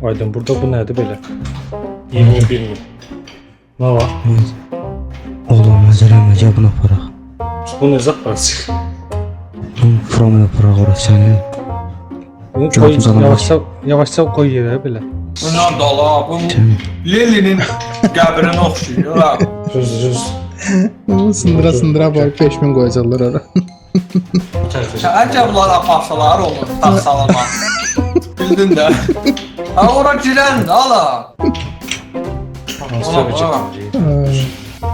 Aydın burada bu nədir belə? 21 min. Nə var? Oğlum məzələm cəbinə aparaq. Bu necə aparacaq? Framı aparaq oraya sənin. Bunu Cavabı koy, alamaz. yavaşça koy yerə belə. Bundan dala, bu Sən Lelinin qəbrinə oxşuyur ha. Düz. Onu sındıra barıb 5000 qoyacaqlar ora. Əcəblər aparsalar olur, taxsalama. Bildin də. Ha, ora girən də ala. Hansı söyləyəcək?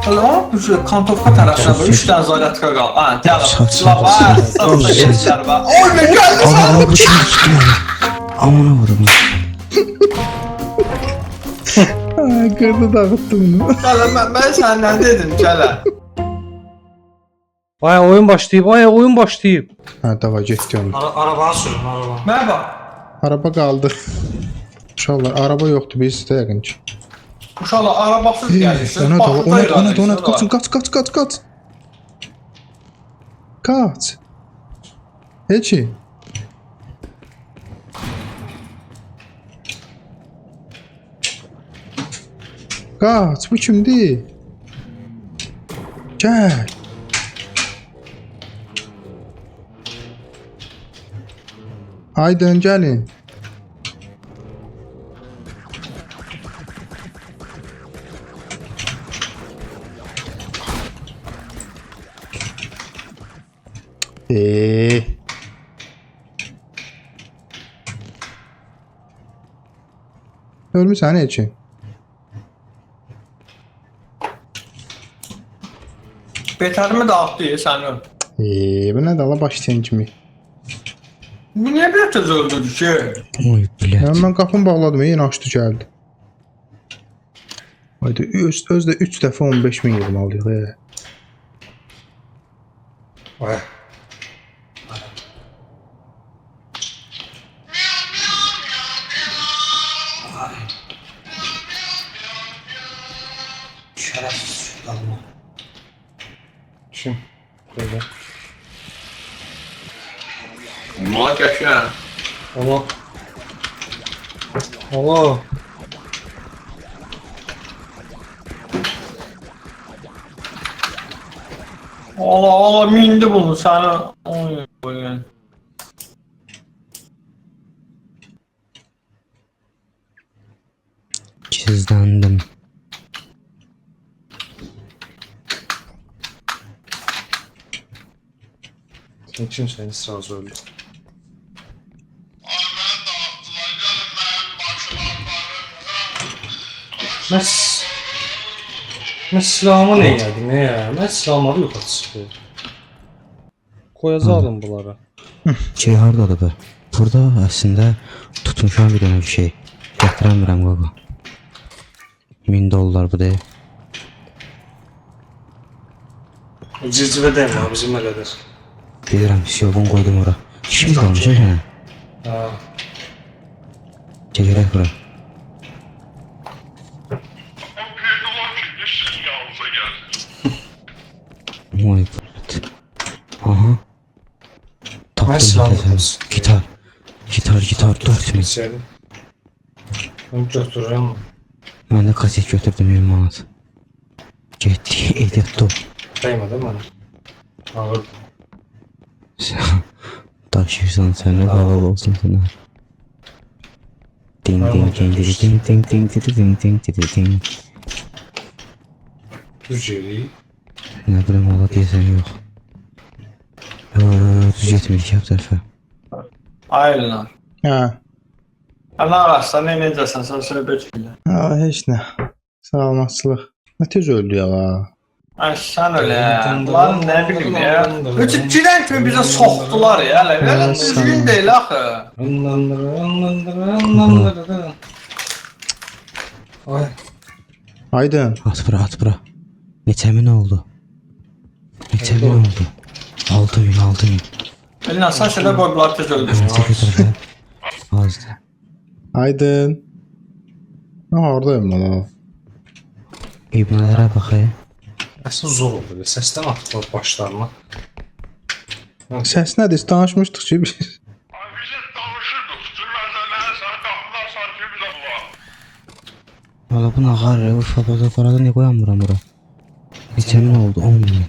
Hala, bu şey Kantovka tərəfdən böyle 3 dənə zaryadka qal. Ha, gəl. Sat, Silah sat, var, sat. satsa Sat. geçlər var. Oy, mən gəldi Allah sən. bu şey çıxmıyor. Amına vurum. Qırdı dağıtdı bunu. Gəl, mən səndən dedim, gələ. Ay oyun başlayıb. Ha, dava getdi onu. Arabanı sürün, arabanı. Mənə bax. Araba qaldı. Uşaqlar, araba yoxdur bizdə yəqin ki. Uşaqlar, arabasız gəlirsiniz. Ona Baxırda da, irəlirsiniz, qaçın, qaç. Qaç. Heç. Qaç, bu kimdir? Gəl. Aydın gəlin. Ölmüsən heç? Betərimi dağıtdı səni. Bu nə dala başlayan kimi. Bu niyə bir tez öldürdü ki? Oy bilet. Ya mən qapını bağladım, yenə açdı gəldi. Haydi özdə 3 dəfə 15.000 yığmalıyıq. Ay. Şərəfsiz qalma. Kim? Böyle. Ma qəşən. Allah. Allah. Allah, mindi bunu səni. Oy. Gizləndim. Sen kimsen ısrar öldü. Ben silahıma ne geldim ya? Ben silahımı yok açıkçası. Koyacağım bunlara. Şey hardadır be? Burada əslində tutmuşam bir dənə bir şey. Gətirəmirəm qaba. $1000 bu deyil. Civcivə deyim abi bizim elədir. Bilirəm, siyobun qoydum ora. Kim qalmış sənə? Ha. Çəkərək bura. Oy bilet. Aha. Ben silahımı Tapdım tapsın. Gitar 4000. İçeri. Ben götürürüm. Mən də kaset götürdüm 20 manat. Getdi, edyatdı. Değmedi bana. Ağır. Daşıyırsan sənə havalı olsun sənə. Ding ding ding ding ding ding ding ding ding ding ding. Düz yeri. Nə bilim ola deyəsən yox. Düz getmirik hər tərəfə. Ayırlar. Hə. Ana arasında necəsən sən söhbət elə. Ha, heç nə. Salamatçılıq. Nə tez öldü ya. Ay sən öyle. Lan nə bilim ya. Ötü girən kimi bizə soxdular ya. Elə düzgün deyil axı. Ay. Aydın. At bura. Neçə min oldu? Neçə min oldu? 6000. Elinə sən şeylə qoydular tez öldürsün. Çəkə azdır. Aydın. Ha, oradayım lan. İbnələrə bax. Aslında zor oldu. Səsdən atdılar başlarına. Səs nədir? Danışmışdıq ki biz. Biz danışırdıq, bütün məsələləri sən qapılar sarkı biz Valla bu nağar ya. Urfa bazı parada ne koyamıram bura. Geçen ne oldu? 10 milyon.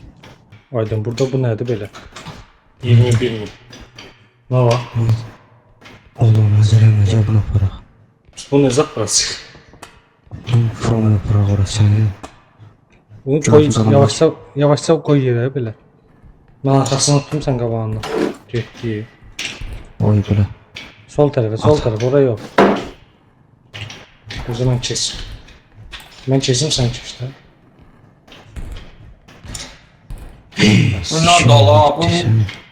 Aydın burada bu nədir belə? 21 min. Ne var? Oğlum hazırlanacak buna para. Bu ne zaprası? From yapırak orası seni. Bunu koy, Çok yavaşça koy yerə belə. Mən arxasına tuttum sən qabağını. Getdi. Oy böyle. Sol tərəfə, oraya yox. O zaman kes. Mən kesim sən keç də. Bunlar da la, bu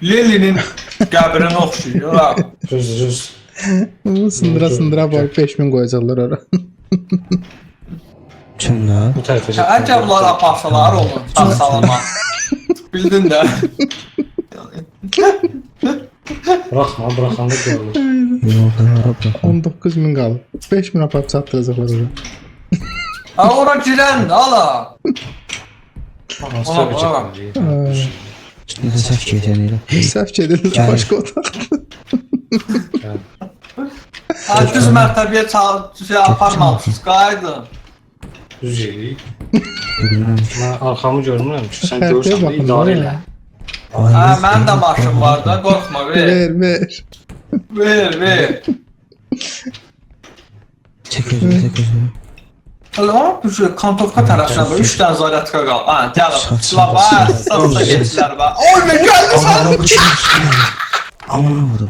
Lelinin qəbrinə oxşuyur ha. Düz. Sındıra bak 5000 koyacaklar oraya. Sen daha. Bu tərəfə get. Əcəblər aparsalar onu, sağ salama. Bildin də. Bıraxanda görülür. Yolda araba. 19.000 kaldı. 5000 apart çatdıracaklar oraya. Ha ora girən də ala. Ona bak. Üstünde sef geçeniyle. Səhv gedirlər başqa otaqda. Ha düz mərtəbəyə şey aparmalısınız, qaydın. Düz yedik. Bilmem. Mən arxamı görmürəm ki, sən Hər görürsən şeyə də baxın, idarə var elə. ya. Ha mənim də maşın var da, qorxma, ver. Ver. Çek gözünü çek gözünü. Hala bu şey kantovka tərəfinə bax 3 dənə zaryadka qal. Ha, gəl. Sağ- Silah var, satsa keçdilər bax. Oy, mən gəldi sən. Aman avudum.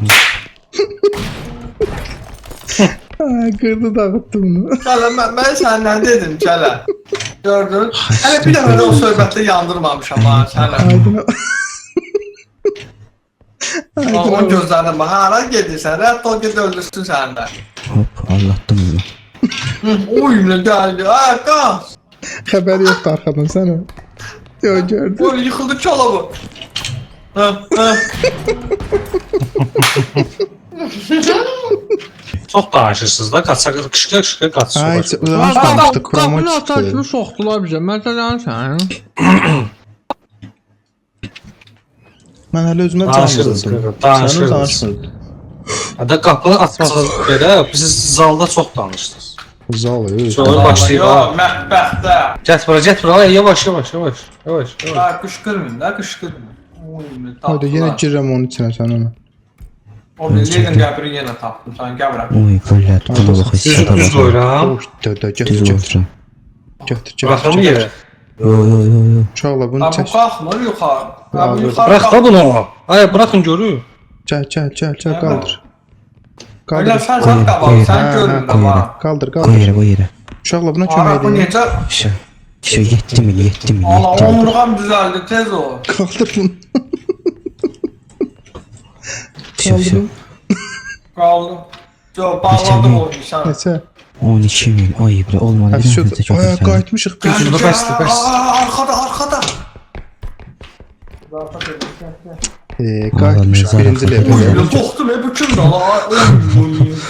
Kırdı dağıttı bunu. Gələ, mən səndən dedim, gələ. Gördün? Hələ bir dəfə də o söhbətdə yandırmamışam ha, sənə. Aydın. Onun gözlərinə bax, hara gedirsən, rədd ol, ged öldürsün səni də. Hop Allah'tan bunu. Oy, nə gəldi, ha, qaz. Xəbər yoxdur arxadan sən o. Yox gördüm. Oy, yıxıldı çala bu. Ha. Çox danışırsınız da, qışqa qaçsın. Ay, ulan danışdı, kroma Qapını açar kimi çıxdı. soxdular bizə. Məsələn sən. Mən hələ özümə Danışırız, canlıydım. danışırız. Sən danışmırdın. Hətta qapını açmağa görə siz zalda çox danışdınız. Zalı. Sonra başlayıb Yox, ha. mətbəxdə. Get bura, yavaş. Ha, qışqırmayın da, qışqırmayın. Oy, nə Hadi yenə tapdılar. girirəm onun içinə sən ona. O Lenin qəbrini yenə tapdım, sən gəbirəm. Oy böyle buna bak Sizi hissiyata düz bak. qoyuram. Oy, götür, Düz götür. oturam. Götür, Buraxım götür. yerə. Yo. Uşaqlar bunu Ha, bu çək. qalxmır yuxarı. Ha, bu Qaldır. yuxarı Bırax da bunu. Ay, bırakın görür. Gəl, qaldır. Öyle Qaldır. sən sən qabaq, Qoy, sən ha, görmürəm qoy ha. Qaldır, Koy qaldır. yere koy yere. Uşaqlar buna Ara kömək bu edin. necə? Şu 7 mil. Allah, omurğam düzəldi, tez ol. Qaldır bunu. Şu. Qaldı. Yo, bağladım onu sən. Neçə? 12 mil. Ay bre olmadı. Hə, Bir şu nefeste çok aya efendim. qayıtmışıq. Şurada bəsdir, bəsdir. Arkada. Qayıtmışıq Vallahi birinci nəzarət levelə. Oy, qorxdum, bu kimdir la?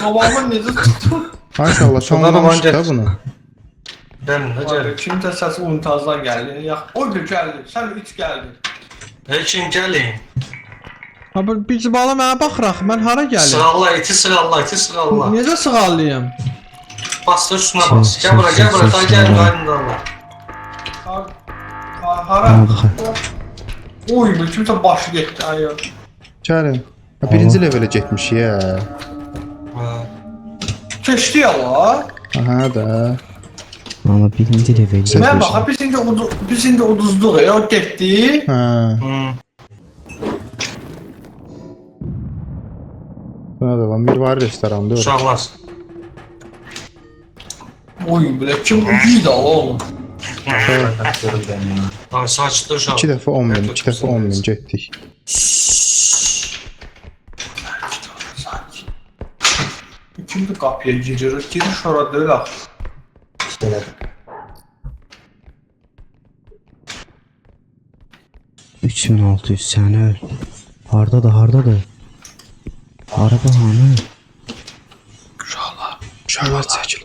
Qabağımı necə tutdum? Maşallah tamamlamışıq da bunu. Gəlin də gəlin. Kimsə səsi untazdan gəldi. Ya, oy bir gəldi. Sən iç gəldi. Heç gəlin. Ha bu biz bala mənə baxıraq. Mən hara gəlim? Sıralla, iti sıralla. Necə sığallayım? Bastır üstüne bas. Gel buraya, ta gel qaydın da Allah. Hara? Bana bakar. Oy, bu kimsə başı getdi ay. Gəlin. Birinci levelə getmiş ya. Keçdi ya la. Aha da. Ama birinci level. Mən baxa, biz indi uduzduq ya, getdi. Ha. Buna da var. Mirvari restoranında öyle. Uşaqlar. Oy, belə kim uyuydu ala oğlum. Ay, saçdı uşaq. 2 dəfə 10 min, 2 dəfə 10 min getdik. Kimdir qapıya girir? Giriş ora deyil axı. 3600 səni öl. Hardadır? Araba hanı? Uşaqlar çəkil.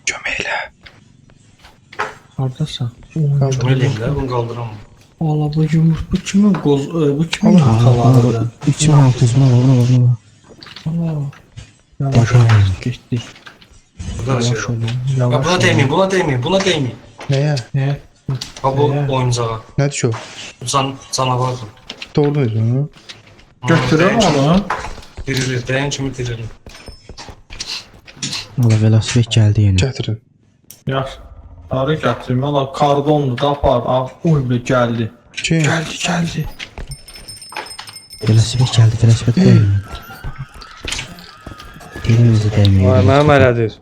Kömək elə. Hardasan? Meliyim də, bunu qaldıramam. Valla bu kimin qoz bu kimin xalaları? 3600 buna bak. Allah. Yavaş olun. Geçdik. Burada şey Yavaş var. olun. Ha, Yavaş buna olun. değmeyin, buna değmeyin, buna değmeyin. Neye? Ne? Ha bu oyuncağa. Nədir ki o? Canavardır. Doğru mu? Götürürüm onu. Dirilir, değen kimi dirilir. Valla velosiped gəldi yenə. Gətirin. Yaş. Sarı gətirim. Valla kardonlu da apar. Ah, uy be geldi. Kim? Geldi. Velosiped gəldi, velosiped dəyməyin. Dilimizi Vay, dəyməyin. mənim elədir.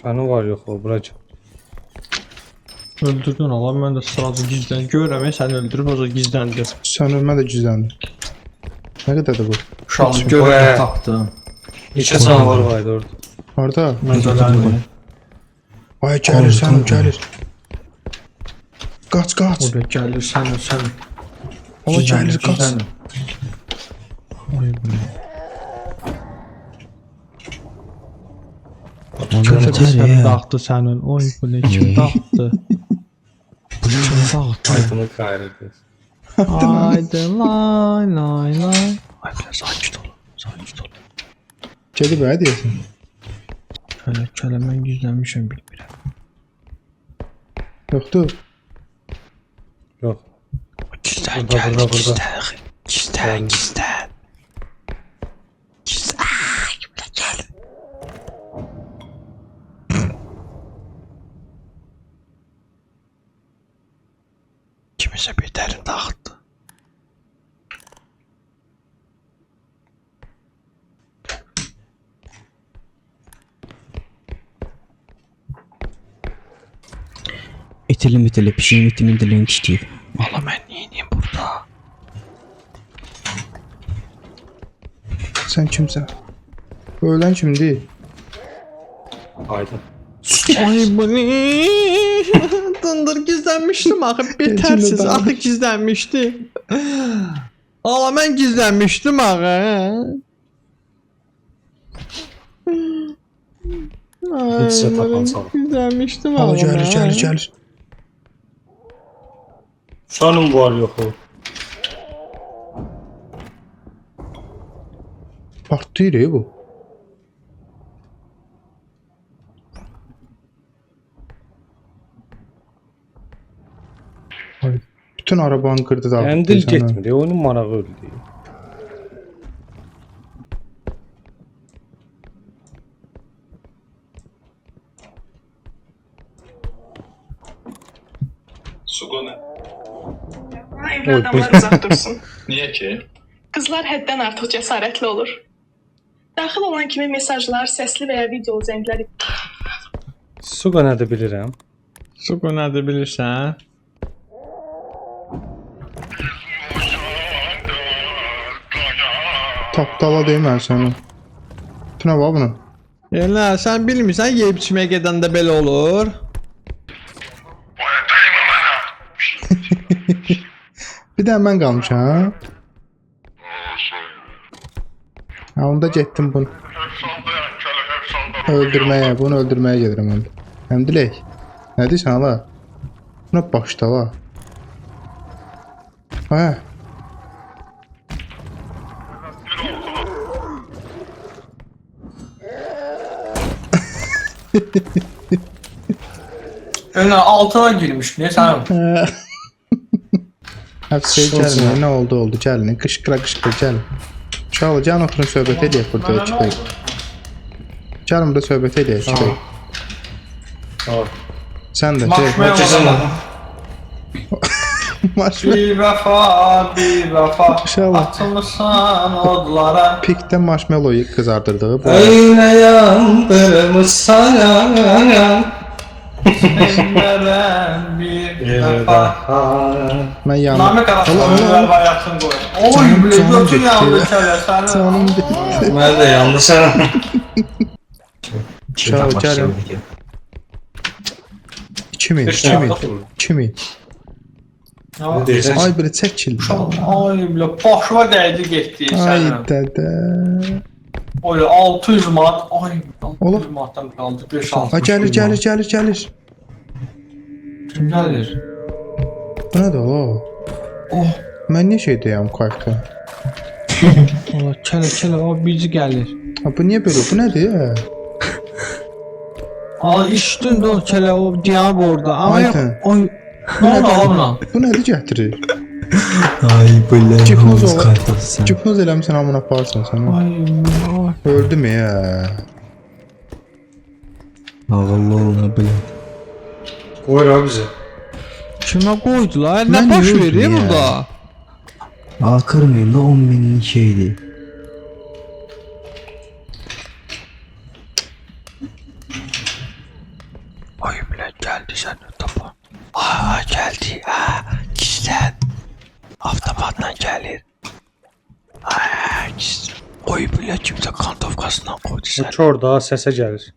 Sənin var yox o, bura çıx. Öldürdün Allah, ben de sırada gizlen. Görürüm sen öldürüp o zaman gizlendi. Sən ölmə də gizləndin. Nə qədərdir bu? Şu an Oy. görürüm taktım. İki canavar var idi orada. Harda? Məzələndi. Ay gəlir, sən gəlir. Qaç, qaç. O be gelir sen. Ama gəlir, qaç. Oy be. Onu ötər Sen ya. taktı senin. Oy bu ne kim taktı? Bu kim taktı? Aydını qayrıdır. Haydi lay. Ay biraz sakin ol. Gedib hə deyəsən. Köle ben gizlenmişim bilmirəm. Yoxdur. Yox. Gizlen Burada, geldi, burada, burada. Gizlen. Kimse bir derin taktı. İtilim, pişiyim, itimin dilini tişləyib. Valla ben neyim burada? Sən kimsən? Ölən kimdir? Aydın. Ay bu ne? Dındır gizlenmiştim axı betersiz İçinde axı gizlenmiştim. Valla ben gizlenmiştim axı. Ay, Hiç tapan ben sağ ol. gizlenmiştim Hala axı. gəlir. Sənin var yox o. Partlayır bu. Ay, bütün arabanı qırdı da. Mənim dil getmir, onun marağı öldü. Evli adamlar uzaq dursun. Niyə ki? Qızlar həddən artıq cəsarətli olur. Daxil olan kimi mesajlar, səsli və ya video zəngləri Suqa nədir bilirəm. Suko nədir bilirsən? Tapdala deyim mən sənə. Tuna bax bunu. Elə sən bilmirsən yeyib içməyə gedəndə belə olur. Bir də mən qalmışam. Ha, onda getdim bunu. Bunu öldürməyə gedirəm mən. Həmdilək. Nə deyirsən hala? Buna başla la. Hə. Önə altına girmiş. Ne sen? Həbsə gəlin. Nə oldu? Gəlin. Qışqıra gəlin. Uşaqlar, gəlin oturun söhbət edək burada 2 dəqiqə. Gəlin burada söhbət edək 2 dəqiqə. Tamam. Sən də Marshmallow. Marshmallow. Bir vəfa. İnşallah. Atılırsan odlara. Pikdə marshmallow qızardırdığı bu. Öyle yandırmışsan Sevmərəm bir vəfa. Mən yanım. Namik arasında ver bayatın qoy. Oy, bile götür yandı kələ Canım səni. deyil. Mən də yanlışam. Uşaqlar, gəlin. 2000. Ne deyirsən? Ay belə çəkil. Ay, bile başıma dəydi getdi Ay sənin. dədə. Oy, 600 manat. Ay, Ola. 600 manatdan qaldı. 5-6. Ay gəlir. Kim gəlir? Bu nədir o? Oh, Mən niyə şey deyəm kayfda? Allah kələ o birci gəlir. Ha, bu niyə belə? Bu nədir ya? Aa işdin o kələ o diab orada. Ayten. Oy. Ne oldu? Bu nədir gətirir? Ay böyle Cipnoz havuz olur. kartası. Cipnoz eləmişsən hamına aparsan sən. Ay. Öldüm ya. Ağıllı olma bile. Qoyur abi bizi. Kime koydular? Ben Ne baş yiyordum veriyor ya. burada? Aa kırmayın da 10 binlik şeydi. Ay bile geldi sen topa. Aa geldi. Gizlen. Avtomatla gelir. Gizlen. Oy bile kimse kantovkasından koydu Bu sen. kör daha səsə gəlir.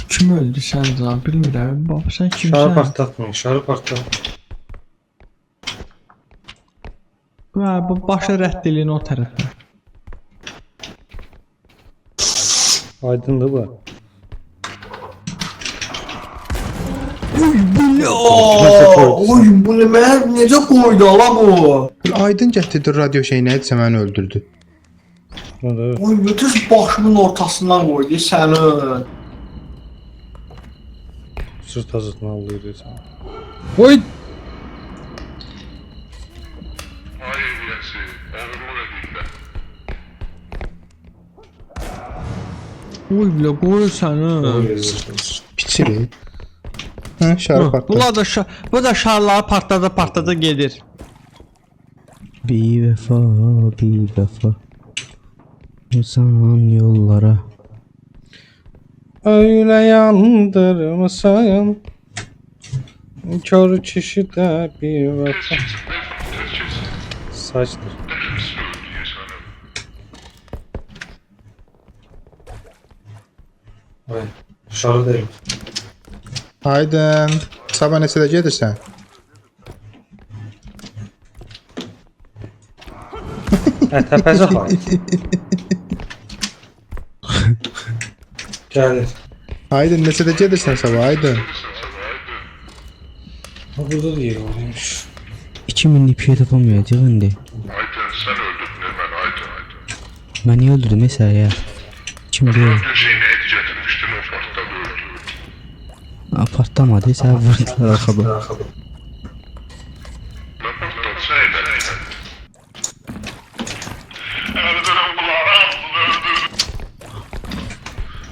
Kim öldü sen daha bilmirəm. Baba sen Şarı kimsən? partlatmayın, şarı partlatmayın. Bu başı rəddiliyin o tərəfə. Aydındır bu. Oy bu ne mən necə qoydu ala bu? Bir aydın gətirdi radio şey nə etsə məni öldürdü. Nədir? Oy bütün başımın ortasından qoydu səni. Sırt azıtma alıydı sən. Oy! Oy bile koy səni. Piçiri. Hə, şarı patladı. Bunlar da bu da şarları partladı gedir. Bir vefa uzan yollara. Öyle yandırmışsın. Kör çeşide bir vəfa. Saçdır. Ay, şarı deyil. Aydın. Sabah neçədə gedirsən? Təpəzə xay. Gəlir. Aydın neçədə gedirsən sabah Aydın? Ha, burada da yer varmış. 2000 bir şey yapamayacaq indi. Ayten sen öldürdün hemen Ayten. Ben niye öldürdüm mesela ya? Kim diyor? Bir şey neydi getirmiştin o partladı öldü. Apartlamadı sen vurdular arkada. Ne patladı söyle. Öldürün bunları bunu öldürdüm.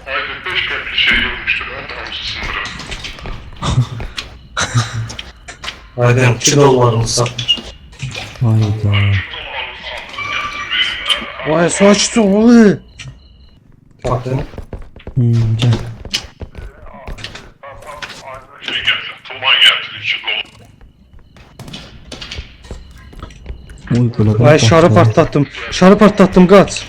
Ayten 5 kalpli şey yormuştur ben hamsi sınırım. Aydın 2 dolarını satmış. Hayda. Vay saçtı oğlu. Baktın. Gel. Şey getir, tuman getir 2 dolar. Uyguladım. Ay şarı partlattım. Şarı partlattım kaç.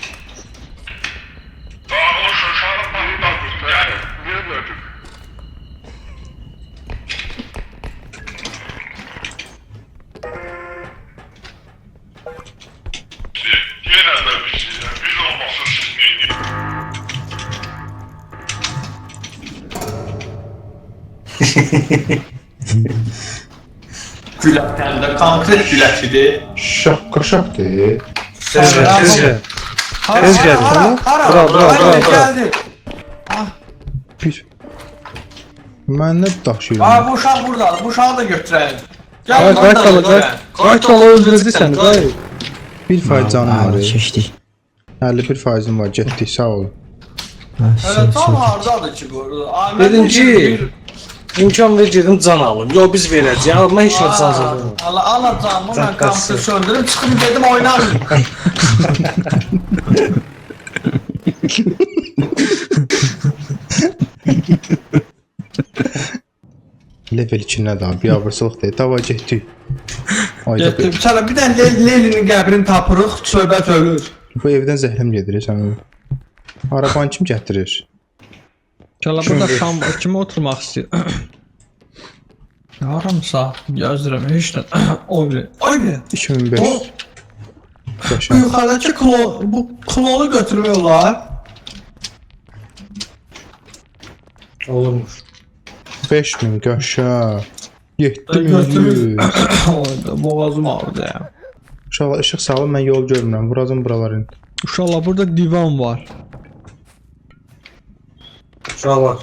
Daha o şaşarı patladı. Gel. Niye verdin? Yine de bir şey ya. Biz olmasa siz neyin? Güləkdən də konkret gülək idi. Şapdır. Tez gel, tez gel. Tez gel. Bura, bura, bura, bura. Bir. Mən nə daşıyım? Bu uşaq buradadır. Bu uşağı da götürəlim. Ay qayt alacaq. Qayt ala öldürdü səni, qayt. 1% canım var. Keçdik. 51%'im var. Getdik, sağ olun. Elə tam hardadır ki bu? Birinci imkan ver gedim can alım. Yo biz verəcəyik. Amma heç nə can almır. Alacağım, mən Zaqqası. kampı söndürüp çıxıb dedim oynarım. Level 2 nədir abi? Biabırsılıq deyil. Dava getdik. Ayda Getdim. Çala bir dənə Leylinin qəbrini tapırıq, söhbət ölür. bu evdən zəhləm gedir sən. Arabanı kim gətirir? Kala burada şam kimi oturmaq istəyir. Yarım saat gözləyirəm heç nə. Oy. 2005. Bu Qəşəng. yuxarıdakı bu klonu götürmək olar. Olurmuş. 5000 qəşəng. 7100. Götürür. Oyda boğazım ağrıdı ya. Uşaqlar işıq salın, mən yol görmürəm. Vuracam buraları. Uşaqlar burada divan var. Uşaqlar.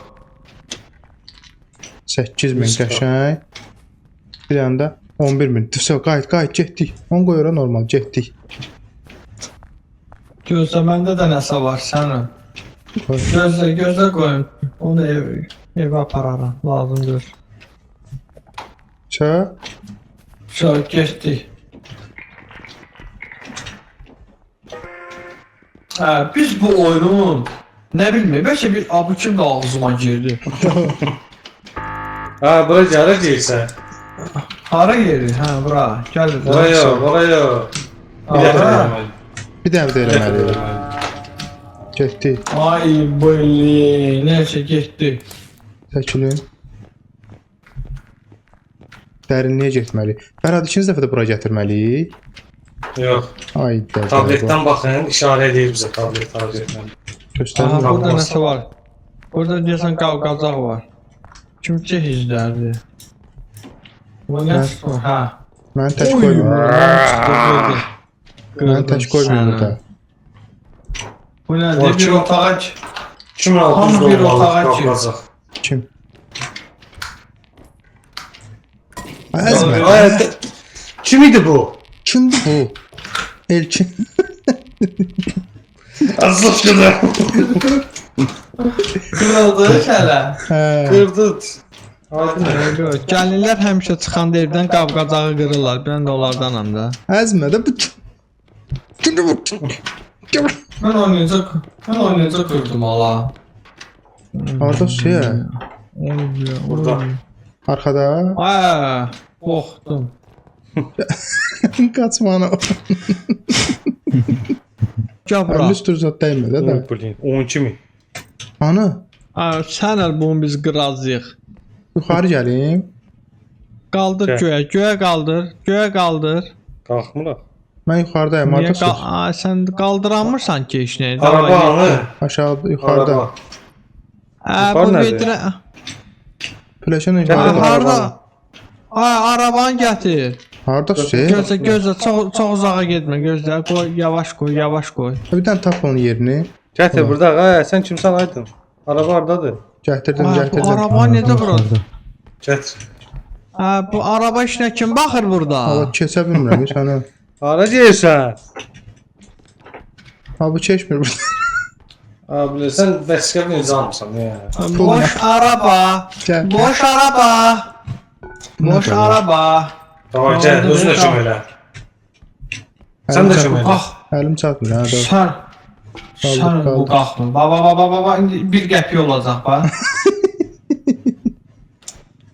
8000 qəşəng. Bir anda 11000. Vəsə qayıt, getdik. Onu qoy ora normal, getdik. Gözlə, məndə də nəsə var sənin. Gözlə qoyun. Onu da evə apararam. Lazımdır. Ça, Şöyle geçtik. Biz bu oyunun ne bileyim, belki bir abi kim de ağzıma girdi. Ha, bura gəlir deyirsən. Hara yeri? Ha, bura. Gel. Buraya. Bir dəfə eləməli. bir dəfə də eləməli. Getdik. Ay böyle neyse geçti. Çəkilin. Dərinliyə getməli. Fərhad ikinci dəfə də bura gətirməliyik. Yox. Ay də. Tabletdən baxın, işarə edir bizə tablet etməli. Aha, Göstərin. burada nəsə var. Burada deyəsən qavqacaq var. Kim çəkizlərdi? Bu nə? Ha. Mən tək qoymur. Mən tək qoymur burada. Bu nədir? Bir otağa Kimin altında Hamı bir olmalı? otağa Qalxacaq. Kim? Əzmə. Kim idi bu? Kimdir bu? Elçin. Azlıq qədər. kırıldı hələ. Hə. Qırdıq. Aydın. Gəlinlər həmişə çıxanda evdən qavqacağı qırırlar. Mən də onlardanam da. Əzmə də bu. Kimdir bu? Mən oynayacaq qırdım ala. Orada şey. Burada. Arkada. Ay, qorxdum. Qaçmanı. Gəl bura. Əlli üstü zat dəymədi də. Blin, 12.000. Ana. Ay, sən əl bunu biz qıracağıq. Yuxarı gəlim. Qaldır Gəl. göyə qaldır. Göyə qaldır. Qalxmırıq. Mən yuxarıdayım. Niyə Arda sən qaldıramırsan ki heç nə? Araba hanı? aşağıda yuxarıda. Araba. Bu Yuxarı nədir? vedrə. Pləşən Gəl. Harda? Ay, arabanı gətir. Harda şey? Gözlə, çox uzağa getmə, gözlə. Qoy, yavaş qoy. Bir dənə tap onun yerini. Gətir burada. Hə, sən kimsən Aydın? Araba hardadır? Gətirdim, Ay, bu gətirdim. araba necə burada? Gətir. Bu araba işinə kim baxır burada? Hava keçə bilmirəm sənə. Hara gəlirsən? Ha bu keçmir burada. Ha, bilirsən, vəsiqə necə almısan? Boş araba. Gəl. Boş araba. Boş araba. Tamam, gəl, özün də kim elə. Sən də kim elə. Əlim çatmır ha da. Sən bu qalxmır. Baba, indi bir qəpik olacaq bax.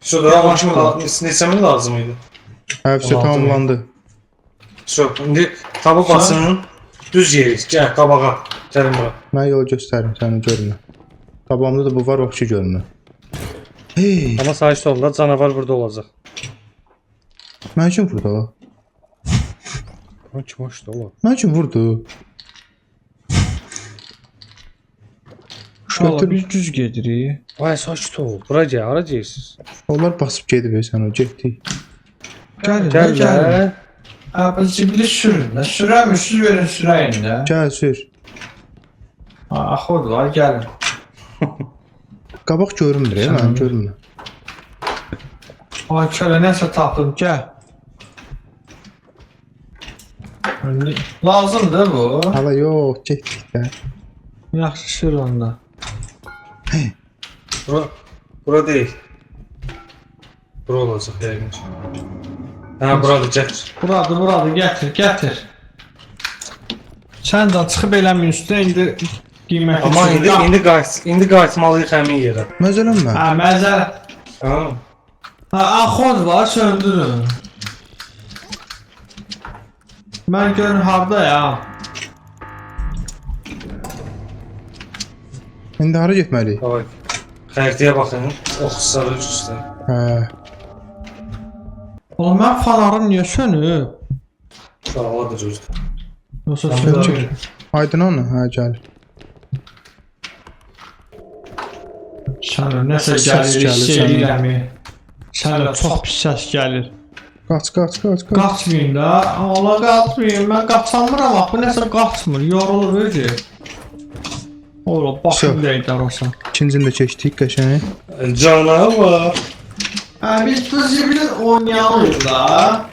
Şurada ama kimi neçə min lazım idi? Hepsi tamamlandı. Çox, indi taba basın, düz yerik, gəl, qabağa, gəlin bura. Mən yol göstərim səni görünə. Tabamda da bu var, vəxşi görünə. Hey, Amma sayış oldular, canavar burada olacaq. mən kim vurdu o? O kim hoşdu ola? Mən kim vurdu? Uşaqlar biz düz gedirik. Ay, sakit ol, bura gəl, hara gəlirsiniz? Onlar basıb gedib sən o, getdik. Gəlin, Gəl, gəl. Biz cibili sürün. Sürəmişsiniz, verin sürəyin də. Gəl sür. Axod var, gəlin. Qabaq görünmür, mən görünmür. Ay, kölə nəsə tapdım, gəl. Lazımdır bu. Hala yox, getdik də. Yaxşı sür onda. Bura deyil. Bura olacaq, yəqin. Hə, buradır, gətir. Buradır, gətir. Sən də çıxıb eləmin üstə, indi qiymətli. Amma indi qayıtmalıyıq həmin yerə. Məzələnmə. Hə, məzər. Hə? Axod var, söndürün. Mən görün hardayam. İndi hara getməliyik? Davay. Xəritəyə baxın, oxusarı üstə. Hə. Oğlum, mən fanarım niyə sönüb? Uşaqlardır özdə. Yoxsa Tamam, suda çək. bir. Aydın onu? Hə, gəlir. Sənə nəsə Səs gəlir, gəlir hiss sənə. edirəm. Sənə çox pis səs gəlir. Qaç, qaç, qaç, qaç. Qaçmayın da. Allah qaçmayın. Mən qaçamıram axı. Bu nəsə qaçmır. Yorulur özü. Ola başım dəydi arasa. İkincini də keçdik qəşəng. Canavar. Biz bu zibilin oynayalım da.